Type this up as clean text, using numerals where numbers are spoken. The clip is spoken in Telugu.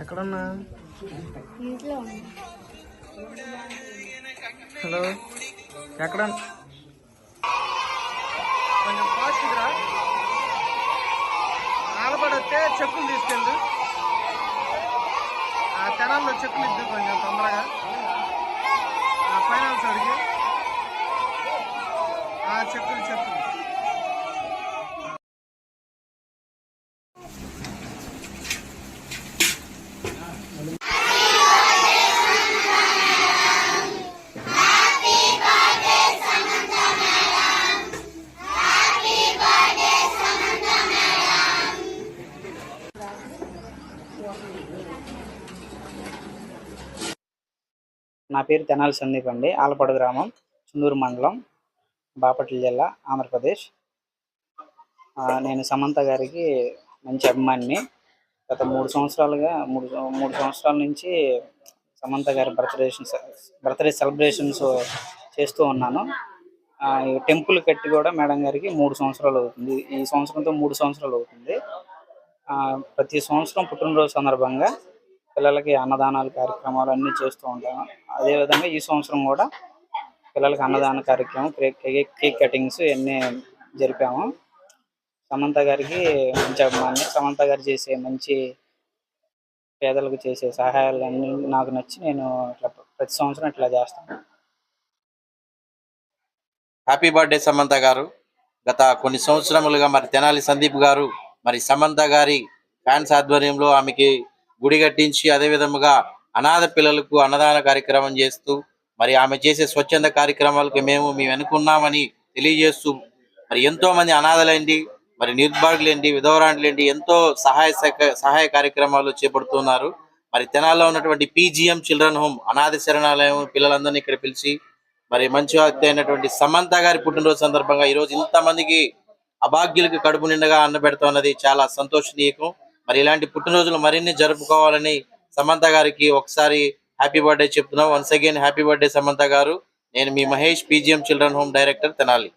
ఎక్కడున్నా? హలో, ఎక్కడ? కొంచెం ఫాస్ట్గా ఆలపడొస్తే చెక్కులు తీసుకెళ్ళు. ఆ తెనాల్లో చెక్కులు ఇద్దు కొంచెం తొందరగా. ఫైనాన్స్ అడిగి చెక్కులు చెప్పులు. నా పేరు తెనాలి సందీప్ అండి. ఆలపాడు గ్రామం, చుందూరు మండలం, బాపట్ల జిల్లా, ఆంధ్రప్రదేశ్. నేను సమంత గారికి మంచి అభిమానిని. గత 3 సంవత్సరాలుగా మూడు సంవత్సరాల నుంచి సమంత గారి బర్త్డే సెలబ్రేషన్స్ చేస్తూ ఉన్నాను. ఈ టెంపుల్ కట్టి కూడా మేడం గారికి 3 సంవత్సరాలు అవుతుంది. ఈ సంవత్సరంతో 3 సంవత్సరాలు అవుతుంది. ప్రతి సంవత్సరం పుట్టినరోజు సందర్భంగా పిల్లలకి అన్నదానాలు కార్యక్రమాలు అన్నీ చేస్తూ ఉంటాము. అదేవిధంగా ఈ సంవత్సరం కూడా పిల్లలకి అన్నదాన కార్యక్రమం, కేక్ కటింగ్స్ ఇవన్నీ జరిపాము. సమంత గారికి మంచి అభిమాని. సమంత గారు చేసే మంచి పేదలకు చేసే సహాయాలు అన్నీ నాకు నచ్చి నేను ఇట్లా ప్రతి సంవత్సరం ఇట్లా చేస్తాను. హ్యాపీ బర్త్డే సమంత గారు. గత కొన్ని సంవత్సరములుగా మరి తెనాలి సందీప్ గారు మరి సమంత గారి ఫ్యాన్స్ ఆధ్వర్యంలో ఆమెకి గుడి కట్టించి అదే విధముగా అనాథ పిల్లలకు అన్నదాన కార్యక్రమం చేస్తూ మరి ఆమె చేసే స్వచ్ఛంద కార్యక్రమాలకు మేము వెనుకున్నామని తెలియజేస్తూ మరి ఎంతో మంది అనాథలేంటి, మరి నిర్భాగులేంటి, విధవరాంట్లేంటి ఎంతో సహాయ కార్యక్రమాలు చేపడుతున్నారు. మరి తెనాల్లో ఉన్నటువంటి PGM చిల్డ్రన్ హోమ్ అనాథ శరణాలయం పిల్లలందరినీ ఇక్కడ పిలిచి మరి మంచి వ్యక్తి అయినటువంటి సమంత గారి పుట్టినరోజు సందర్భంగా ఈరోజు ఇంతమందికి అభాగ్యులకు కడుపు నిండగా అన్న పెడుతున్నది చాలా సంతోషనీయకం. మరి ఇలాంటి పుట్టినరోజులు మరిన్ని జరుపుకోవాలని సమంత గారికి ఒకసారి హ్యాపీ బర్త్డే చెప్తున్నాం. Once again happy birthday Samantha గారు. నేను మీ Mahesh, PGM children home director, Tenali.